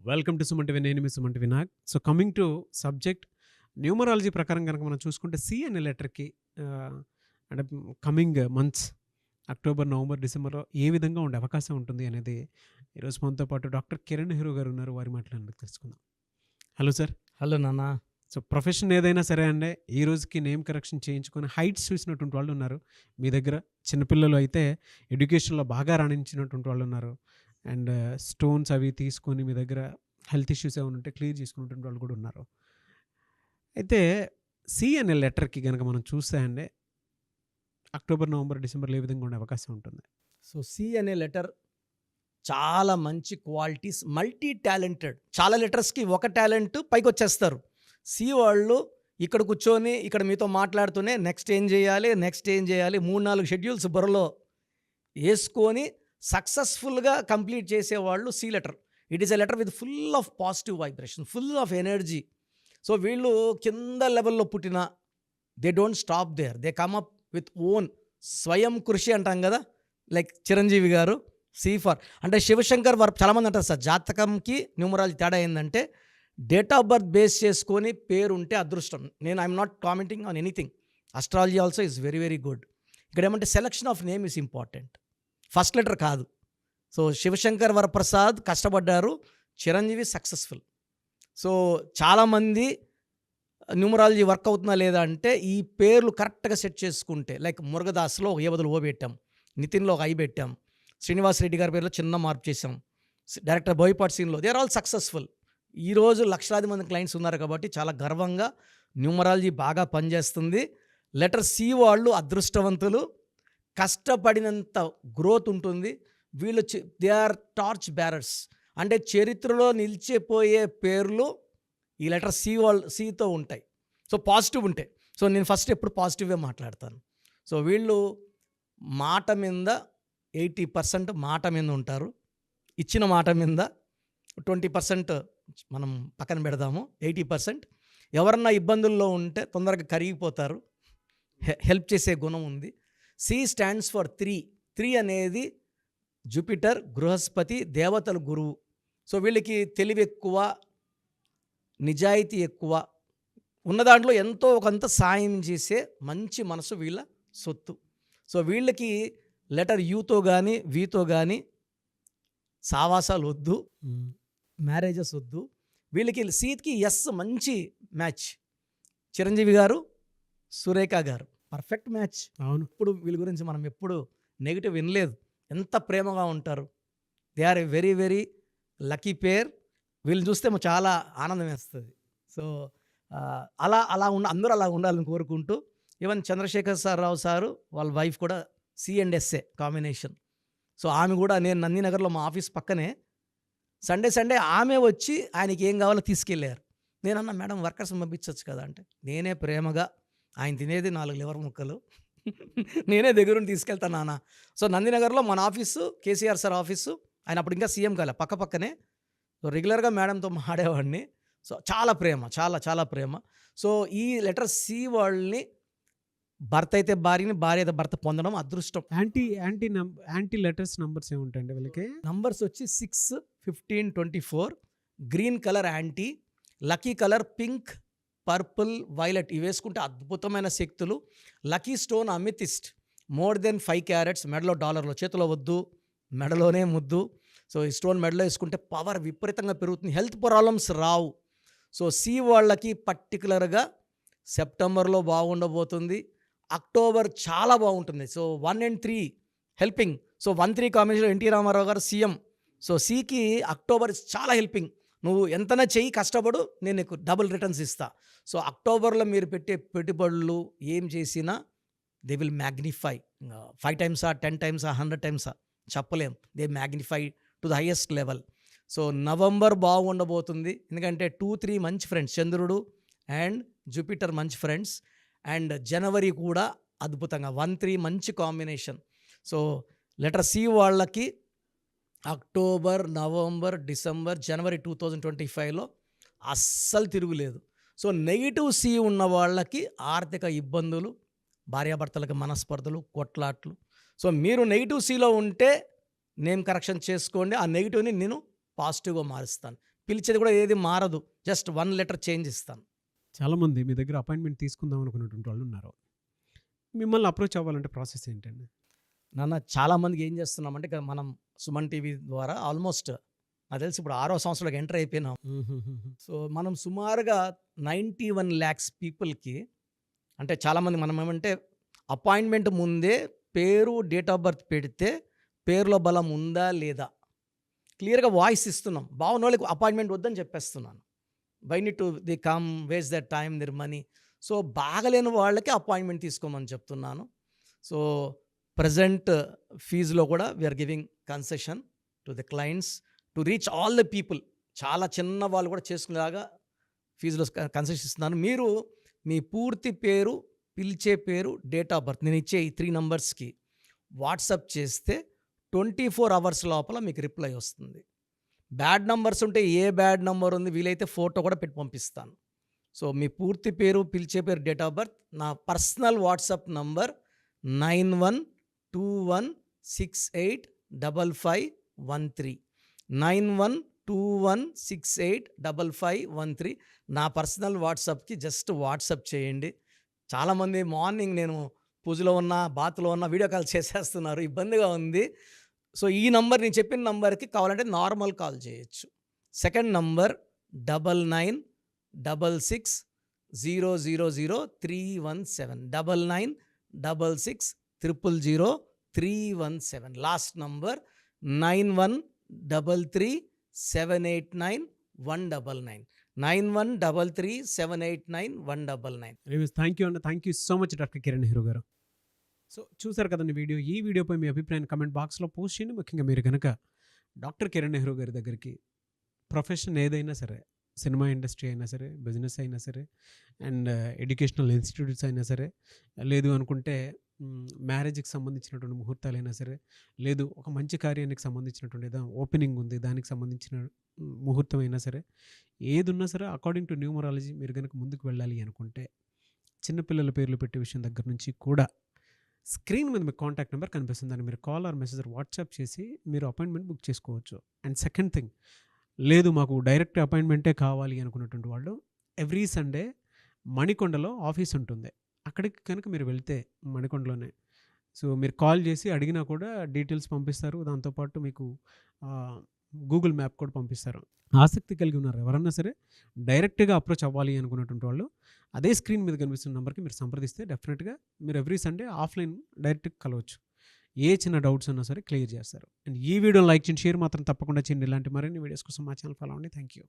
Welcome to Suman TV. నేను మీ Suman TV Nag. So coming to subject numerology ప్రకారం కనుక మనం చూసుకుంటే సి అనే లెటర్కి అంటే కమింగ్ మంత్స్ అక్టోబర్, నవంబర్, డిసెంబర్లో ఏ విధంగా ఉండే అవకాశం ఉంటుంది అనేది ఈరోజు మనతో పాటు డాక్టర్ కిరణ్ హీరో గారు ఉన్నారు. వారి మాటలను తెలుసుకుందాం. Hello sir. హలో నాన్న. సో ప్రొఫెషన్ ఏదైనా సరే అండి, ఈ రోజుకి నేమ్ కరెక్షన్ చేయించుకొని హైట్స్ చూసినటువంటి వాళ్ళు ఉన్నారు మీ దగ్గర. చిన్నపిల్లలు అయితే ఎడ్యుకేషన్లో బాగా రాణించినటువంటి వాళ్ళు ఉన్నారు. అండ్ స్టోన్స్ అవి తీసుకొని మీ దగ్గర హెల్త్ ఇష్యూస్ ఏమైనా ఉంటే క్లియర్ చేసుకునేటువంటి వాళ్ళు కూడా ఉన్నారు. అయితే సి అనే లెటర్కి కనుక మనం చూస్తే అండి అక్టోబర్, నవంబర్, డిసెంబర్లో ఏ విధంగా ఉండే అవకాశం ఉంటుంది? సో సి అనే లెటర్ చాలా మంచి క్వాలిటీస్, మల్టీ టాలెంటెడ్. చాలా లెటర్స్కి ఒక టాలెంట్ పైకి వచ్చేస్తారు. సి వాళ్ళు ఇక్కడ కూర్చొని ఇక్కడ మీతో మాట్లాడుతూనే నెక్స్ట్ ఏం చేయాలి 3-4 షెడ్యూల్స్ బుర్రలో వేసుకొని సక్సెస్ఫుల్గా కంప్లీట్ చేసేవాళ్ళు C letter. It is a letter with full of positive vibration, full of energy. So వీళ్ళు కింద లెవెల్లో పుట్టిన they don't stop there, they come up with own స్వయం కృషి అంటాం కదా. లైక్ చిరంజీవి గారు సి ఫర్ అంటే శివశంకర్ వారు చాలామంది అంటారు సార్ జాతకంకి న్యూమరాలజీ తేడా ఏంటంటే డేట్ ఆఫ్ బర్త్ బేస్ చేసుకొని పేరు ఉంటే అదృష్టం. నేను I'm not commenting on anything. Astrology also is very very good. ఇక్కడ ఏమంటే selection of name is important, first letter కాదు. సో శివశంకర్ వరప్రసాద్ కష్టపడ్డారు, చిరంజీవి సక్సెస్ఫుల్. సో చాలామంది న్యూమరాలజీ వర్క్ అవుతుందా లేదా అంటే ఈ పేర్లు కరెక్ట్గా సెట్ చేసుకుంటే, లైక్ మురుగదాస్లో ఒక ఏ బదులు ఓ పెట్టాం, నితిన్లో ఒక ఐ పెట్టాం, శ్రీనివాస్ రెడ్డి గారి పేరులో చిన్న మార్పు చేసాం, డైరెక్టర్ బోయపాటి సీన్లో, దే ఆర్ ఆల్ సక్సెస్ఫుల్. ఈరోజు లక్షలాది మంది క్లయింట్స్ ఉన్నారు కాబట్టి చాలా గర్వంగా న్యూమరాలజీ బాగా పనిచేస్తుంది. లెటర్ సి వాళ్ళు అదృష్టవంతులు, కష్టపడినంత గ్రోత్ ఉంటుంది. వీళ్ళు దే ఆర్ టార్చ్ బ్యారర్స్, అంటే చరిత్రలో నిలిచిపోయే పేర్లు ఈ లెటర్ సి వాళ్ళు సితో ఉంటాయి. సో పాజిటివ్ ఉంటాయి. సో నేను ఫస్ట్ ఎప్పుడు పాజిటివ్గా మాట్లాడతాను. సో వీళ్ళు మాట మీద 80% మాట మీద ఉంటారు. ఇచ్చిన మాట మీద 20% మనం పక్కన పెడదాము. 80% ఎవరన్నా ఇబ్బందుల్లో ఉంటే తొందరగా కరిగిపోతారు, హెల్ప్ చేసే గుణం ఉంది. సి స్టాండ్స్ ఫర్ 3 అనేది జూపిటర్, బృహస్పతి, దేవతల గురువు. సో వీళ్ళకి తెలివి ఎక్కువ, నిజాయితీ ఎక్కువ, ఉన్న దాంట్లో ఎంతో కొంత సాయం చేసే మంచి మనసు వీళ్ళ సొత్తు. సో వీళ్ళకి లెటర్ యూతో కానీ వీతో కానీ సావాసాలు వద్దు, మ్యారేజెస్ వద్దు. వీళ్ళకి సీట్కి ఎస్ మంచి మ్యాచ్. చిరంజీవి గారు, సురేఖ గారు పర్ఫెక్ట్ మ్యాచ్. అవును. ఇప్పుడు వీళ్ళ గురించి మనం ఎప్పుడు నెగిటివ్ వినలేదు. ఎంత ప్రేమగా ఉంటారు. They are a very very lucky pair. వీళ్ళని చూస్తే చాలా ఆనందం వేస్తుంది. సో అలా అందరూ అలా ఉండాలని కోరుకుంటూ, ఈవెన్ చంద్రశేఖర్ రావు సారు వాళ్ళ వైఫ్ కూడా C and SA combination. So ఆమె కూడా, నేను నందినగర్లో మా ఆఫీస్ పక్కనే సండే ఆమె వచ్చి ఆయనకి ఏం కావాలో తీసుకెళ్ళారు. నేనన్నా మేడం వర్కర్స్ పంపించవచ్చు కదా అంటే, నేనే ప్రేమగా ఆయన తినేది 4 లివర్ ముక్కలు నేనే దగ్గరుండి తీసుకెళ్తాను నాన్న. సో నందినగర్లో మన ఆఫీసు, కేసీఆర్ సార్ ఆఫీసు, ఆయన అప్పుడు ఇంకా సీఎం కాలే, పక్కనే. సో రెగ్యులర్గా మేడంతో మాడేవాడిని. సో చాలా ప్రేమ, చాలా ప్రేమ. సో ఈ లెటర్ సి వాళ్ళని భర్త అయితే భార్యని, భార్య అయితే భర్త పొందడం అదృష్టం. యాంటీ లెటర్స్ నంబర్స్ ఏముంటాయండి వీళ్ళకి? నంబర్స్ వచ్చి 6, 15, 24. Green colour anti, lucky colour pink, purple, violet. ఇవి వేసుకుంటే అద్భుతమైన శక్తులు. Lucky stone amethyst, more than 5 carats. మెడలో డాలర్లో, చేతిలో వద్దు, మెడలోనే ముద్దు. సో ఈ స్టోన్ మెడలో వేసుకుంటే పవర్ విపరీతంగా పెరుగుతుంది, హెల్త్ ప్రాబ్లమ్స్ రావు. సో సి వాళ్ళకి పర్టికులర్గా సెప్టెంబర్లో బాగుండబోతుంది, అక్టోబర్ చాలా బాగుంటుంది. So 1 and 3 helping. So 1-3 combination NT Ramarao గారు సీఎం. సో సికి అక్టోబర్ చాలా హెల్పింగ్. నువ్వు ఎంతనా చెయ్యి, కష్టపడు, నేను నీకు డబుల్ రిటర్న్స్ ఇస్తా. సో అక్టోబర్లో మీరు పెట్టే పెట్టుబడులు ఏం చేసినా they will magnify. 5 times, 10 times, 100 times చెప్పలేం. They magnify to the highest level. So November బాగుండబోతుంది, ఎందుకంటే 2-3 మంచి ఫ్రెండ్స్, చంద్రుడు అండ్ జూపిటర్ మంచి ఫ్రెండ్స్. అండ్ జనవరి కూడా అద్భుతంగా 1-3 మంచి కాంబినేషన్. సో లెటర్ సి వాళ్ళకి అక్టోబర్, నవంబర్, డిసెంబర్, జనవరి 2025లో అస్సలు తిరుగులేదు. సో నెగిటివ్ సి ఉన్న వాళ్ళకి ఆర్థిక ఇబ్బందులు, భార్యాభర్తలకు మనస్పర్ధలు, కొట్లాట్లు. సో మీరు నెగిటివ్ సిలో ఉంటే నేమ్ కరెక్షన్ చేసుకోండి, ఆ నెగిటివ్ని నేను పాజిటివ్గా మారుస్తాను. పిలిచేది కూడా ఏది మారదు. జస్ట్ 1 లెటర్ చేంజ్ ఇస్తాను. చాలామంది మీ దగ్గర అపాయింట్మెంట్ తీసుకుందాం అనుకున్నటువంటి వాళ్ళు ఉన్నారు. మిమ్మల్ని అప్రోచ్ అవ్వాలంటే ప్రాసెస్ ఏంటండి? నాన్న చాలామందికి ఏం చేస్తున్నామంటే ఇక మనం సుమన్ టీవీ ద్వారా ఆల్మోస్ట్ నాకు తెలిసి ఇప్పుడు 6వ సంవత్సరంలోకి ఎంటర్ అయిపోయినాం. సో మనం సుమారుగా 91 lakhs పీపుల్‌కి అంటే చాలామంది మనం ఏమంటే అపాయింట్మెంట్ ముందే పేరు, డేట్ ఆఫ్ బర్త్ పెడితే పేరులో బలం ఉందా లేదా క్లియర్‌గా వాయిస్ ఇస్తున్నాం. బాగున్నోళ్ళకి అపాయింట్మెంట్ వద్దని చెప్పేస్తున్నాను. Why need to they come waste that time their money. So బాగలేని వాళ్ళకి అపాయింట్మెంట్ తీసుకోమని చెప్తున్నాను. సో ప్రెజెంట్ ఫీజులో కూడా we are giving concession to the clients to reach all the people. చాలా చిన్న వాళ్ళు కూడా చేసుకునేలాగా ఫీజులో కన్సెషన్ ఇస్తున్నాను. మీరు మీ పూర్తి పేరు, పిలిచే పేరు, డేట్ ఆఫ్ బర్త్ నేను ఇచ్చే ఈ 3 నంబర్స్కి వాట్సాప్ చేస్తే 24 hours లోపల మీకు రిప్లై వస్తుంది. బ్యాడ్ నంబర్స్ ఉంటే ఏ బ్యాడ్ నంబర్ ఉంది వీలైతే ఫోటో కూడా పెట్టి పంపిస్తాను. సో మీ పూర్తి పేరు, పిలిచే పేరు, డేట్ ఆఫ్ బర్త్ నా పర్సనల్ వాట్సాప్ నంబర్ 9121685513 9121685513 నా పర్సనల్ వాట్సాప్కి జస్ట్ వాట్సాప్ చేయండి. చాలామంది మార్నింగ్ నేను పూజలో ఉన్నా, బాత్లో ఉన్నా వీడియో కాల్ చేసేస్తున్నారు. ఇబ్బందిగా ఉంది. సో ఈ నంబర్ నేను చెప్పిన నంబర్కి కావాలంటే నార్మల్ కాల్ చేయొచ్చు. Second number 9966000317 9966000317. Last number 9133789199 9133789199. Anyways thank you అండి. Thank you so much doctor Kiran Nehru గారు. సో చూసారు కదండి వీడియో. ఈ వీడియోపై మీ అభిప్రాయాన్ని కమెంట్ బాక్స్లో పోస్ట్ చేయండి. ముఖ్యంగా మీరు కనుక డాక్టర్ కిరణ్ నెహ్రూ గారి దగ్గరికి ప్రొఫెషన్ ఏదైనా సరే, సినిమా ఇండస్ట్రీ అయినా సరే, బిజినెస్ అయినా సరే, అండ్ ఎడ్యుకేషనల్ ఇన్స్టిట్యూట్స్ అయినా సరే, లేదు అనుకుంటే మ్యారేజ్కి సంబంధించినటువంటి ముహూర్తాలైనా సరే, లేదు ఒక మంచి కార్యానికి సంబంధించినటువంటి ఏదో ఓపెనింగ్ ఉంది దానికి సంబంధించిన ముహూర్తం అయినా సరే, ఏది ఉన్నా సరే అకార్డింగ్ టు న్యూమరాలజీ మీరు కనుక ముందుకు వెళ్ళాలి అనుకుంటే చిన్నపిల్లల పేర్లు పెట్టే విషయం దగ్గర నుంచి కూడా స్క్రీన్ మీద మీకు కాంటాక్ట్ నెంబర్ కనిపిస్తుంది. దాన్ని మీరు కాల్ ఆర్ మెసేజ్ వాట్సాప్ చేసి మీరు అపాయింట్మెంట్ బుక్ చేసుకోవచ్చు. అండ్ సెకండ్ థింగ్, లేదు మాకు డైరెక్ట్ అపాయింట్మెంటే కావాలి అనుకున్నటువంటి వాళ్ళు ఎవ్రీ సండే మణికొండలో ఆఫీస్ ఉంటుంది. అక్కడికి కనుక మీరు వెళ్తే మణికొండలోనే సో మీరు కాల్ చేసి అడిగినా కూడా డీటెయిల్స్ పంపిస్తారు. దాంతోపాటు మీకు గూగుల్ మ్యాప్ కూడా పంపిస్తారు. ఆసక్తి కలిగి ఉన్నారు ఎవరన్నా సరే డైరెక్ట్గా అప్రోచ్ అవ్వాలి అనుకున్నటువంటి వాళ్ళు అదే స్క్రీన్ మీద కనిపిస్తున్న నెంబర్కి మీరు సంప్రదిస్తే డెఫినెట్గా మీరు ఎవ్రీ సండే ఆఫ్లైన్ డైరెక్ట్గా కలవచ్చు. ఏ చిన్న డౌట్స్ ఉన్నా సరే క్లియర్ చేస్తారు. అండ్ ఈ వీడియోని లైక్ చేయండి, షేర్ మాత్రం తప్పకుండా చేయండి. ఇలాంటి మరిన్ని వీడియోస్ కోసం మా ఛానల్ ఫాలో అవ్వండి. Thank you.